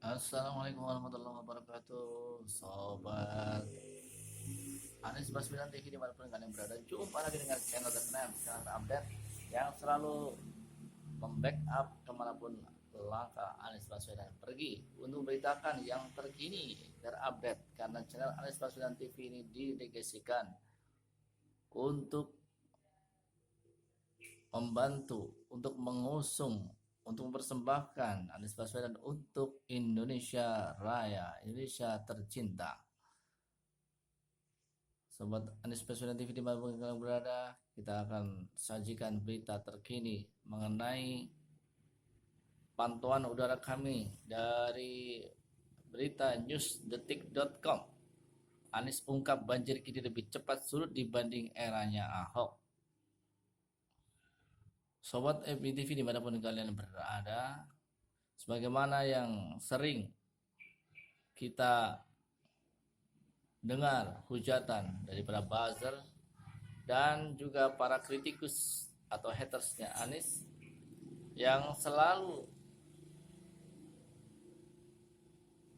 Assalamualaikum warahmatullahi wabarakatuh, sobat Anies Baswedan TV dimanapun kalian berada. Jumpa lagi dengan channel terkenal, channel update yang selalu membackup kemanapun langkah Anies Baswedan pergi untuk beritakan yang terkini terupdate, karena channel Anies Baswedan TV ini didedikasikan untuk membantu, untuk mengusung, untuk mempersembahkan Anies Baswedan untuk Indonesia Raya, Indonesia tercinta. Sobat Anies Baswedan TV di mana kalian berada, kita akan sajikan berita terkini mengenai pantauan udara kami dari berita newsdetik.com. Anies ungkap banjir kini lebih cepat surut dibanding eranya Ahok. Sobat FBTV dimanapun kalian berada, sebagaimana yang sering kita dengar hujatan dari para buzzer dan juga para kritikus atau hatersnya Anies yang selalu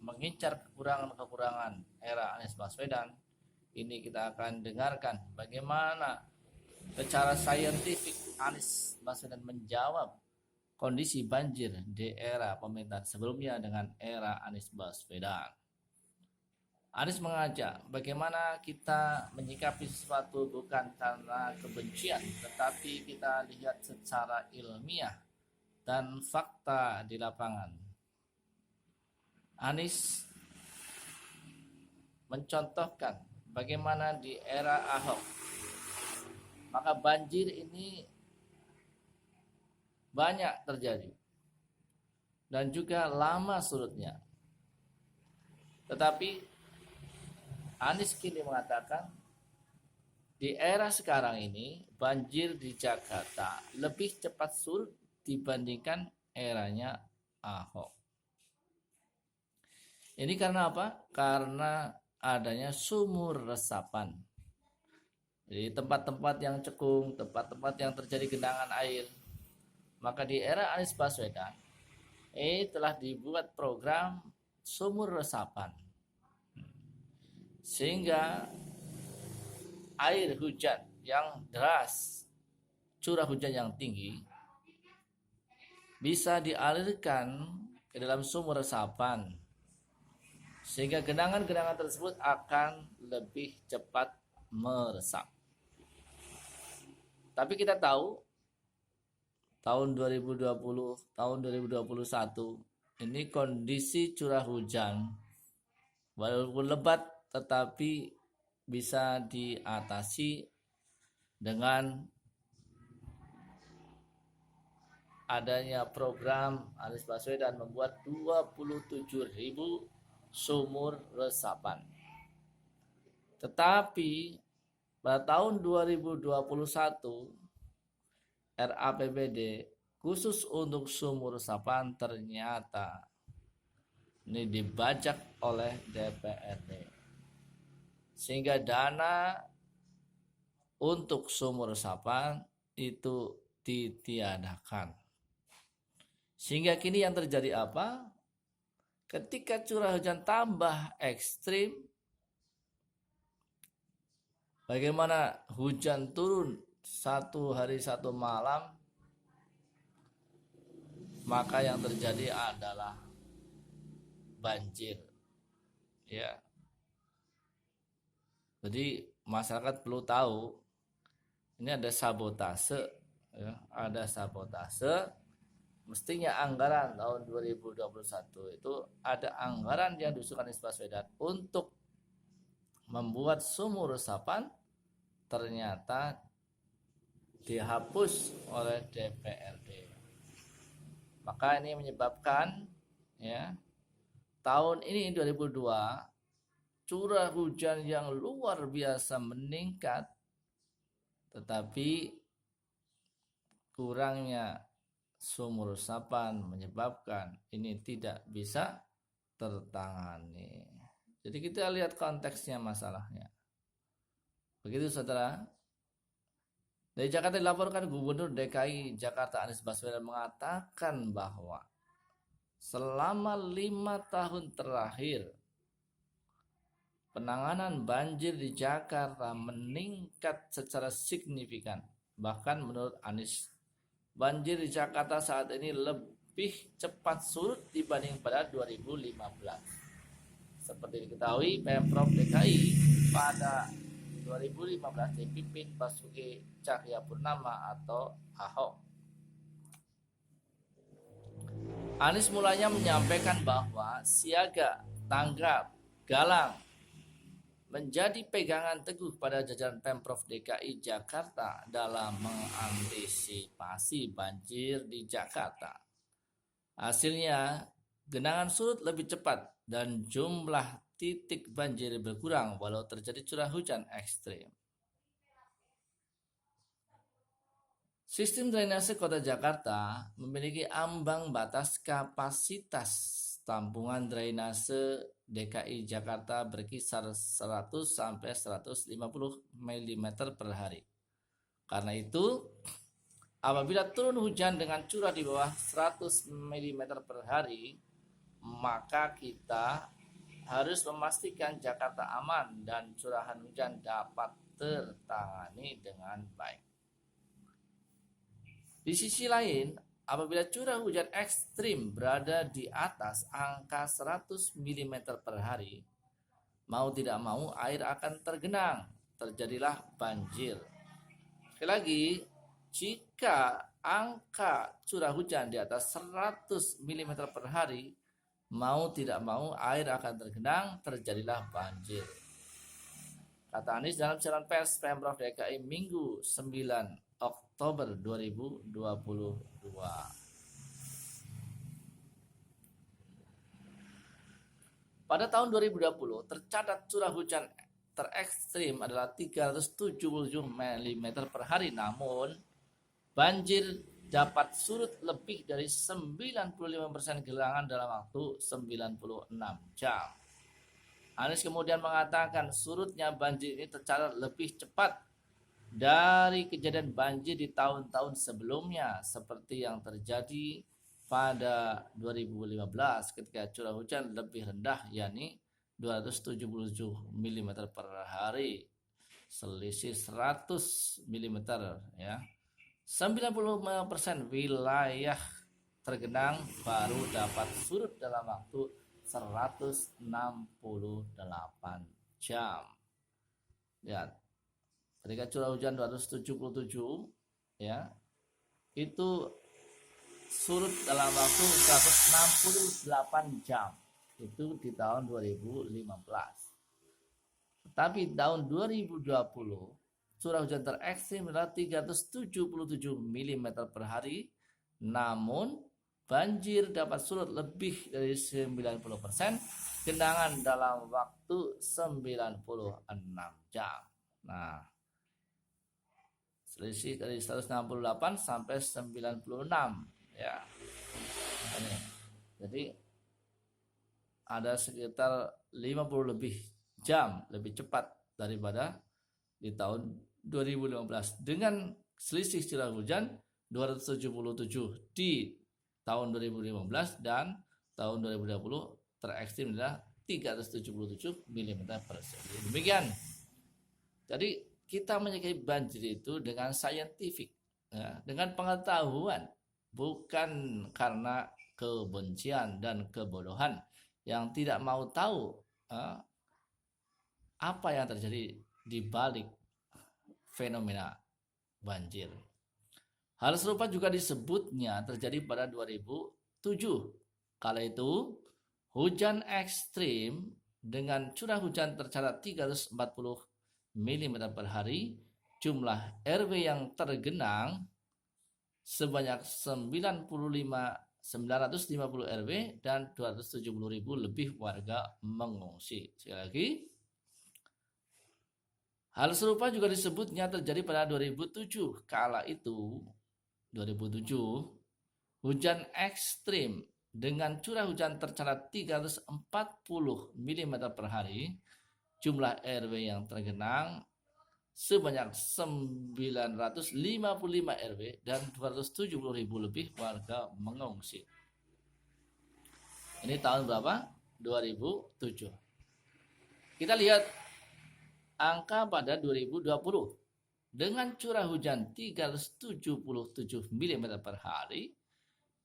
mengincar kekurangan-kekurangan era Anies Baswedan. Ini kita akan dengarkan bagaimana secara saintifik Anies Baswedan menjawab kondisi banjir di era pemerintahan sebelumnya dengan era Anies Baswedan. Anies mengajak bagaimana kita menyikapi sesuatu bukan karena kebencian, tetapi kita lihat secara ilmiah dan fakta di lapangan. Anies mencontohkan bagaimana di era Ahok, maka banjir ini banyak terjadi dan juga lama surutnya. Tetapi Anies kini mengatakan di era sekarang ini banjir di Jakarta lebih cepat surut dibandingkan eranya Ahok. Ini karena apa? Karena adanya sumur resapan. Jadi tempat-tempat yang cekung, tempat-tempat yang terjadi genangan air. Maka di era Anies Baswedan telah dibuat program sumur resapan, sehingga air hujan yang deras, curah hujan yang tinggi bisa dialirkan ke dalam sumur resapan, sehingga genangan-genangan tersebut akan lebih cepat meresap. Tapi kita tahu tahun 2020, tahun 2021 ini kondisi curah hujan walaupun lebat tetapi bisa diatasi dengan adanya program Anies Baswedan membuat 27.000 sumur resapan. Tetapi pada tahun 2021 RAPBD khusus untuk sumur resapan ternyata ini dibajak oleh DPRD, sehingga dana untuk sumur resapan itu ditiadakan. Sehingga kini yang terjadi apa? Ketika curah hujan tambah ekstrim, bagaimana hujan turun satu hari satu malam, maka yang terjadi adalah banjir. Ya. Jadi masyarakat perlu tahu ini ada sabotase, ya, ada sabotase. Mestinya anggaran tahun 2021 itu ada anggaran yang diusulkan Anies Baswedan untuk membuat sumur resapan, ternyata dihapus oleh DPRD. Maka ini menyebabkan ya tahun ini 2002 curah hujan yang luar biasa meningkat, tetapi kurangnya sumur resapan menyebabkan ini tidak bisa tertangani. Jadi kita lihat konteksnya masalahnya. Begitu saudara. Dari Jakarta dilaporkan Gubernur DKI Jakarta Anies Baswedan mengatakan bahwa selama 5 tahun terakhir penanganan banjir di Jakarta meningkat secara signifikan. Bahkan menurut Anies, banjir di Jakarta saat ini lebih cepat surut dibanding pada 2015. Seperti diketahui, Pemprov DKI pada 2015 dipimpin Basuki Cahayapurnama atau Ahok. Anies mulanya menyampaikan bahwa siaga, tanggap, galang menjadi pegangan teguh pada jajaran Pemprov DKI Jakarta dalam mengantisipasi banjir di Jakarta. Hasilnya, genangan surut lebih cepat dan jumlah titik banjir berkurang walau terjadi curah hujan ekstrim. Sistem drainase Kota Jakarta memiliki ambang batas kapasitas tampungan drainase DKI Jakarta berkisar 100 sampai 150 mm per hari. Karena itu, apabila turun hujan dengan curah di bawah 100 mm per hari, maka kita harus memastikan Jakarta aman dan curahan hujan dapat tertangani dengan baik. Di sisi lain, apabila curah hujan ekstrim berada di atas angka 100 mm per hari, mau tidak mau air akan tergenang, terjadilah banjir. Sekali lagi, jika angka curah hujan di atas 100 mm per hari, mau tidak mau air akan tergenang, terjadilah banjir. Kata Anies dalam siaran pers Pemprov DKI Minggu 9 Oktober 2022. Pada tahun 2020 tercatat curah hujan terekstrim adalah 377 mm per hari, namun banjir dapat surut lebih dari 95% genangan dalam waktu 96 jam. Anies kemudian mengatakan surutnya banjir ini tercatat lebih cepat dari kejadian banjir di tahun-tahun sebelumnya seperti yang terjadi pada 2015 ketika curah hujan lebih rendah yakni 277 mm per hari, selisih 100 mm ya. 95% wilayah tergenang baru dapat surut dalam waktu 168 jam. Lihat, ketika curah hujan 277 ya, itu surut dalam waktu 168 jam. Itu di tahun 2015. Tetapi tahun 2020 curah hujan terekstrim adalah 377 mm per hari, namun banjir dapat surut lebih dari 90%, genangan dalam waktu 96 jam. Nah, selisih dari 168 sampai 96 ya. Ini. Jadi ada sekitar 50 lebih jam lebih cepat daripada di tahun 2015 dengan selisih curah hujan 277 di tahun 2015 dan tahun 2020 terekstrim adalah 377 mm per hari. Demikian. Jadi kita menyikapi banjir itu dengan saintifik, ya, dengan pengetahuan, bukan karena kebencian dan kebodohan yang tidak mau tahu apa yang terjadi di balik fenomena banjir. Hal serupa juga disebutnya terjadi pada 2007. Kala itu hujan ekstrim dengan curah hujan tercatat 340 mm per hari, jumlah RW yang tergenang sebanyak 950 RW dan 270.000 lebih warga mengungsi. Sekali lagi, hal serupa juga disebutnya terjadi pada 2007. Kala itu 2007 hujan ekstrim dengan curah hujan tercatat 340 mm per hari, jumlah RW yang tergenang sebanyak 955 RW dan 270.000 lebih warga mengungsi. Ini tahun berapa? 2007. Kita lihat angka pada 2020 dengan curah hujan 377 mm per hari,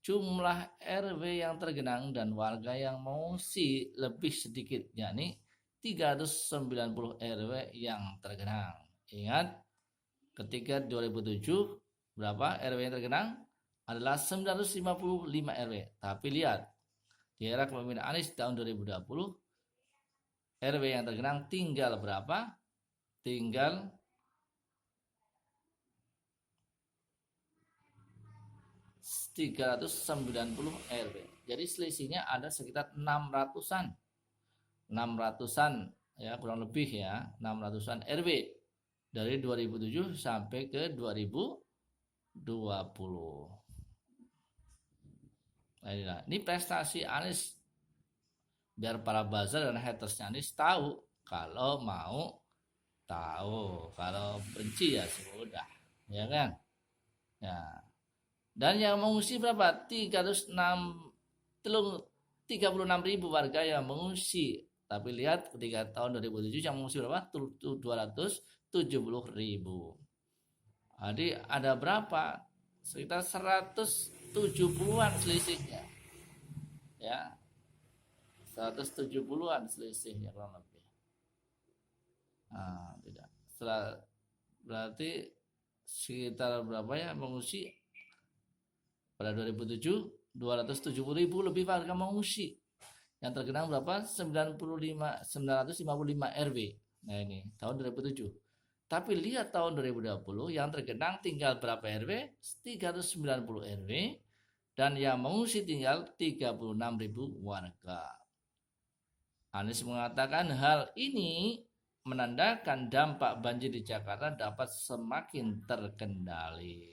jumlah RW yang tergenang dan warga yang mengungsi lebih sedikit, yakni 390 RW yang tergenang. Ingat, ketika 2007 berapa RW yang tergenang? Adalah 955 RW. Tapi lihat, di era kepemimpinan Anies tahun 2020, RW yang tergenang tinggal berapa? Tinggal 390 RW. Jadi selisihnya ada sekitar 600-an. 600-an ya, kurang lebih ya, 600-an RW dari 2007 sampai ke 2020. Nah, ini prestasi Anies. Biar para buzzer dan hatersnya Anies tahu. Kalau mau tahu, kalau benci ya sudah, ya kan? Ya. Dan yang mengungsi berapa? 36.000 warga yang mengungsi. Tapi lihat ketika tahun 2007 yang mengungsi berapa? 270.000. Jadi ada berapa? Sekitar 170-an selisihnya. Ya. 170-an selisihnya kurang lebih. Nah, tidak. Berarti sekitar berapa ya mengungsi? Pada 2007 270.000 lebih warga mengungsi. Yang tergenang berapa? 955 RW. Nah ini tahun 2007. Tapi lihat tahun 2020 yang tergenang tinggal berapa RW? 390 RW dan yang mengungsi tinggal 36.000 warga. Anies mengatakan hal ini menandakan dampak banjir di Jakarta dapat semakin terkendali.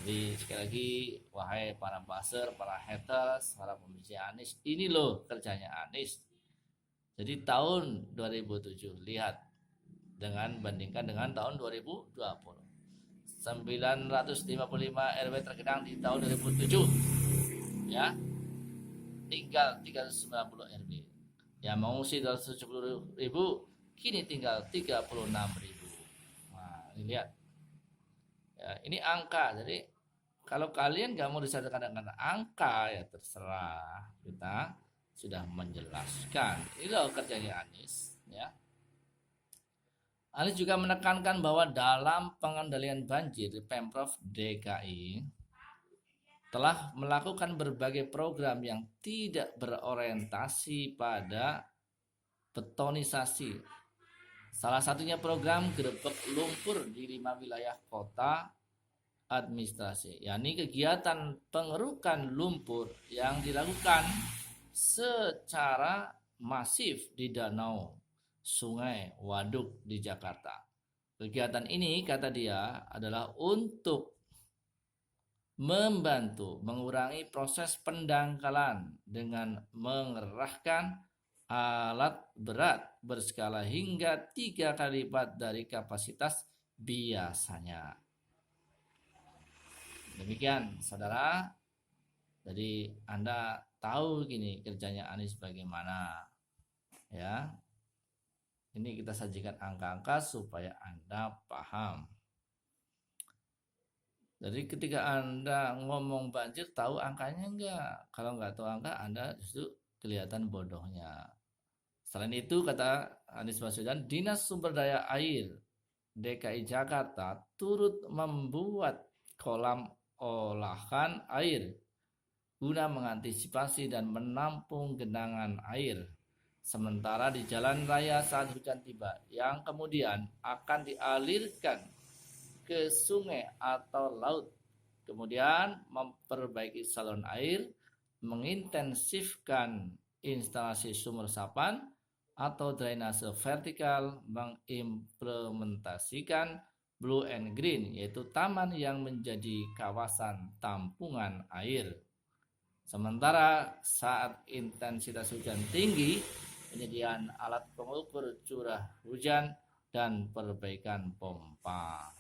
Jadi sekali lagi, wahai para buzzer, para haters, para pembenci Anies, ini loh kerjanya Anies. Jadi tahun 2007, lihat bandingkan dengan tahun 2020. 955 RW tergenang di tahun 2007. Ya. Tinggal 390 RW. Yang mengungsi 270.000, kini tinggal 36.000. Nah, ini lihat. Ya, ini angka. Jadi kalau kalian gak mau disadarkan dengan angka ya terserah. Kita sudah menjelaskan. Ini loh kerjanya Anies. Ya. Anies juga menekankan bahwa dalam pengendalian banjir Pemprov DKI telah melakukan berbagai program yang tidak berorientasi pada betonisasi. Salah satunya program gerebek lumpur di 5 wilayah kota administrasi, yakni kegiatan pengerukan lumpur yang dilakukan secara masif di danau, sungai, waduk di Jakarta. Kegiatan ini, kata dia, adalah untuk membantu mengurangi proses pendangkalan dengan mengerahkan alat berat berskala hingga 3 kali lipat dari kapasitas biasanya. Demikian saudara, jadi Anda tahu gini kerjanya Anies bagaimana ya. Ini kita sajikan angka-angka supaya Anda paham. Jadi ketika Anda ngomong banjir tahu angkanya enggak? Kalau enggak tahu angka Anda justru kelihatan bodohnya. Selain itu kata Anies Baswedan, Dinas Sumber Daya Air DKI Jakarta turut membuat kolam olahan air guna mengantisipasi dan menampung genangan air sementara di jalan raya saat hujan tiba yang kemudian akan dialirkan ke sungai atau laut, kemudian memperbaiki saluran air, mengintensifkan instalasi sumur resapan atau drainase vertikal, mengimplementasikan blue and green, yaitu taman yang menjadi kawasan tampungan air. Sementara saat intensitas hujan tinggi, penyediaan alat pengukur curah hujan dan perbaikan pompa.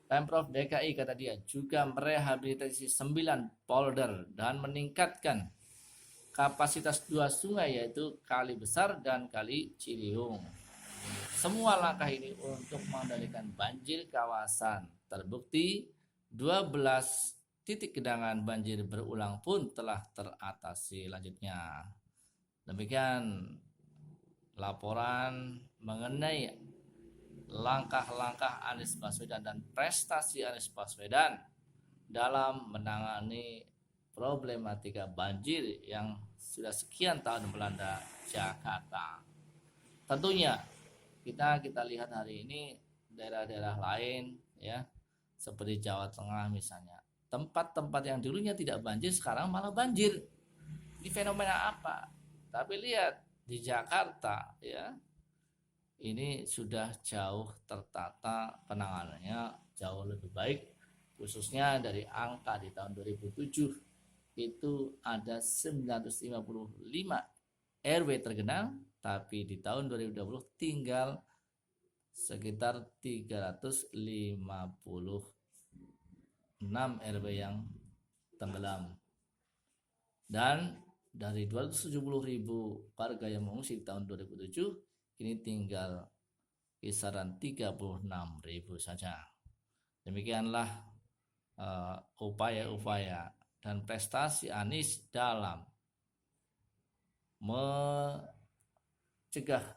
Pemprov DKI, kata dia, juga merehabilitasi 9 polder dan meningkatkan kapasitas 2 sungai, yaitu Kali Besar dan Kali Ciliwung. Semua langkah ini untuk mengendalikan banjir kawasan. Terbukti 12 titik genangan banjir berulang pun telah teratasi. Lanjutnya, demikian laporan mengenai langkah-langkah Anies Baswedan dan prestasi Anies Baswedan dalam menangani problematika banjir yang sudah sekian tahun melanda Jakarta. Tentunya kita lihat hari ini daerah-daerah lain, ya, seperti Jawa Tengah misalnya, tempat-tempat yang dulunya tidak banjir sekarang malah banjir. Ini fenomena apa? Tapi lihat di Jakarta, ya, ini sudah jauh tertata, penanganannya jauh lebih baik, khususnya dari angka di tahun 2007 itu ada 955 RW tergenang, tapi di tahun 2020 tinggal sekitar 356 RW yang tenggelam. Dan dari 270.000 warga yang mengungsi di tahun 2007, ini tinggal kisaran 36.000 saja. Demikianlah upaya-upaya dan prestasi Anies dalam mencegah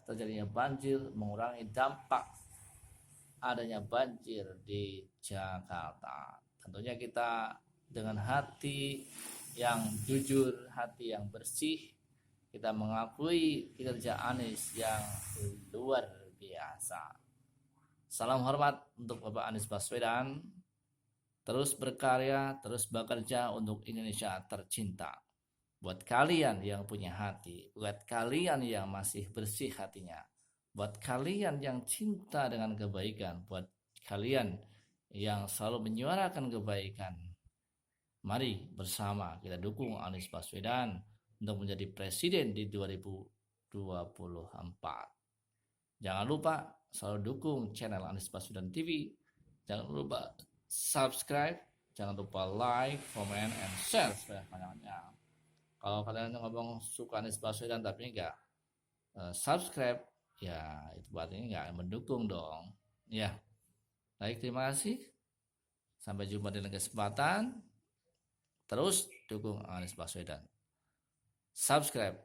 terjadinya banjir, mengurangi dampak adanya banjir di Jakarta. Tentunya kita dengan hati yang jujur, hati yang bersih, kita mengakui kinerja Anies yang luar biasa. Salam hormat untuk Bapak Anies Baswedan. Terus berkarya, terus bekerja untuk Indonesia tercinta. Buat kalian yang punya hati, buat kalian yang masih bersih hatinya, buat kalian yang cinta dengan kebaikan, buat kalian yang selalu menyuarakan kebaikan, mari bersama kita dukung Anies Baswedan untuk menjadi presiden di 2024. Jangan lupa selalu dukung channel Anies Baswedan TV. Jangan lupa subscribe, jangan lupa like, comment, and share sebanyak-banyaknya. Kalau kalian ngomong suka Anies Baswedan tapi enggak subscribe, ya itu berarti enggak mendukung dong. Ya, baik, terima kasih. Sampai jumpa di lain kesempatan. Terus dukung Anies Baswedan. Subscribe.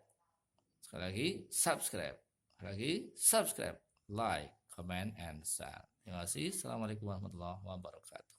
Sekali lagi, subscribe. Sekali lagi, subscribe, like, comment, and share. Terima kasih. Assalamualaikum warahmatullahi wabarakatuh.